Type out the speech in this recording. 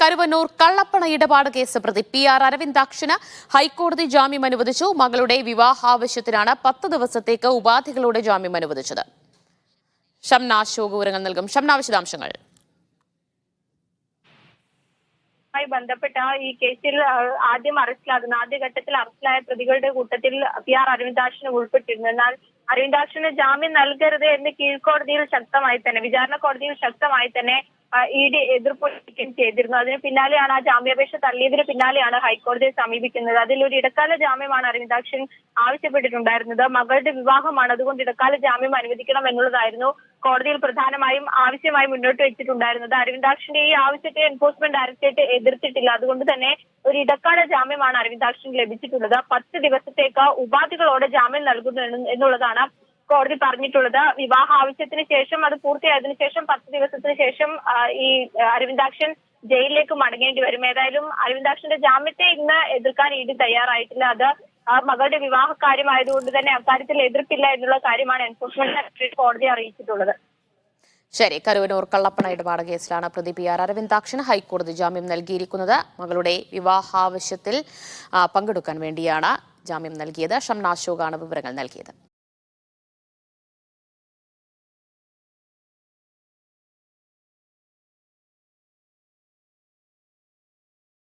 കരുവന്നൂർ കള്ളപ്പണ ഇടപാട് കേസ് പ്രതി PR അരവിന്ദാക്ഷന് ഹൈക്കോടതി ജാമ്യം അനുവദിച്ചു. മകളുടെ വിവാഹാവശ്യത്തിനാണ് 10 ദിവസത്തേക്ക് ഉപാധികളോടെ ജാമ്യം അനുവദിച്ചത്. ഷംന അശോക് വിവരങ്ങൾ നൽകും. ഷംന, വിശദാംശങ്ങൾ. ബന്ധപ്പെട്ട ഈ കേസിൽ ആദ്യഘട്ടത്തിൽ അറസ്റ്റിലായ പ്രതികളുടെ കൂട്ടത്തിൽ PR അരവിന്ദാക്ഷന് ഉൾപ്പെട്ടിരുന്നു. എന്നാൽ അരവിന്ദാക്ഷന് ജാമ്യം നൽകരുത് എന്ന് കീഴ്ക്കോടതിയിൽ ശക്തമായി തന്നെ, വിചാരണ കോടതിയിൽ ശക്തമായി തന്നെ ED എതിർപ്പ് ചെയ്തിരുന്നു. അതിന് പിന്നാലെയാണ് ആ ജാമ്യാപേക്ഷ തള്ളിയതിന് പിന്നാലെയാണ് ഹൈക്കോടതിയെ സമീപിക്കുന്നത്. അതിലൊരു ഇടക്കാല ജാമ്യമാണ് അരവിന്ദാക്ഷൻ ആവശ്യപ്പെട്ടിട്ടുണ്ടായിരുന്നത്. മകളുടെ വിവാഹമാണ്, അതുകൊണ്ട് ഇടക്കാല ജാമ്യം അനുവദിക്കണം എന്നുള്ളതായിരുന്നു കോടതിയിൽ പ്രധാനമായും ആവശ്യമായി മുന്നോട്ട് വെച്ചിട്ടുണ്ടായിരുന്നത്. അരവിന്ദാക്ഷന്റെ ഈ ആവശ്യത്തെ എൻഫോഴ്സ്മെന്റ് ഡയറക്ടറേറ്റ് എതിർത്തിട്ടില്ല. അതുകൊണ്ട് തന്നെ ഒരു ഇടക്കാല ജാമ്യമാണ് അരവിന്ദാക്ഷന് ലഭിച്ചിട്ടുള്ളത്. 10 ദിവസത്തേക്ക് ഉപാധികളോടെ ജാമ്യം നൽകുന്നു എന്നുള്ളതാണ് കോടതി പറഞ്ഞിട്ടുള്ളത്. വിവാഹ ആവശ്യത്തിന് ശേഷം, അത് പൂർത്തിയായതിനു ശേഷം 10 ദിവസത്തിന് ശേഷം ഈ അരവിന്ദാക്ഷൻ ജയിലിലേക്ക് മടങ്ങേണ്ടി വരും. ഏതായാലും അരവിന്ദാക്ഷന്റെ ജാമ്യത്തെ ഇന്ന് എതിർക്കാൻ ED തയ്യാറായിട്ടില്ല. അത് മകളുടെ വിവാഹ കാര്യമായതുകൊണ്ട് തന്നെ അക്കാര്യത്തിൽ എതിർപ്പില്ല എന്നുള്ള കാര്യമാണ് എൻഫോഴ്സ്മെന്റ് ഡയറക്ടറേറ്റ് കോടതിയെ അറിയിച്ചിട്ടുള്ളത്. ശരി, കരുവന്നൂർ കള്ളപ്പണ ഇടപാട് കേസിലാണ് പ്രതി PR അരവിന്ദാക്ഷന് ഹൈക്കോടതി ജാമ്യം നൽകിയിരിക്കുന്നത്. മകളുടെ വിവാഹാവശ്യത്തിൽ പങ്കെടുക്കാൻ വേണ്ടിയാണ് ജാമ്യം നൽകിയത്. ഷംന അശോകാണ് വിവരങ്ങൾ നൽകിയത്.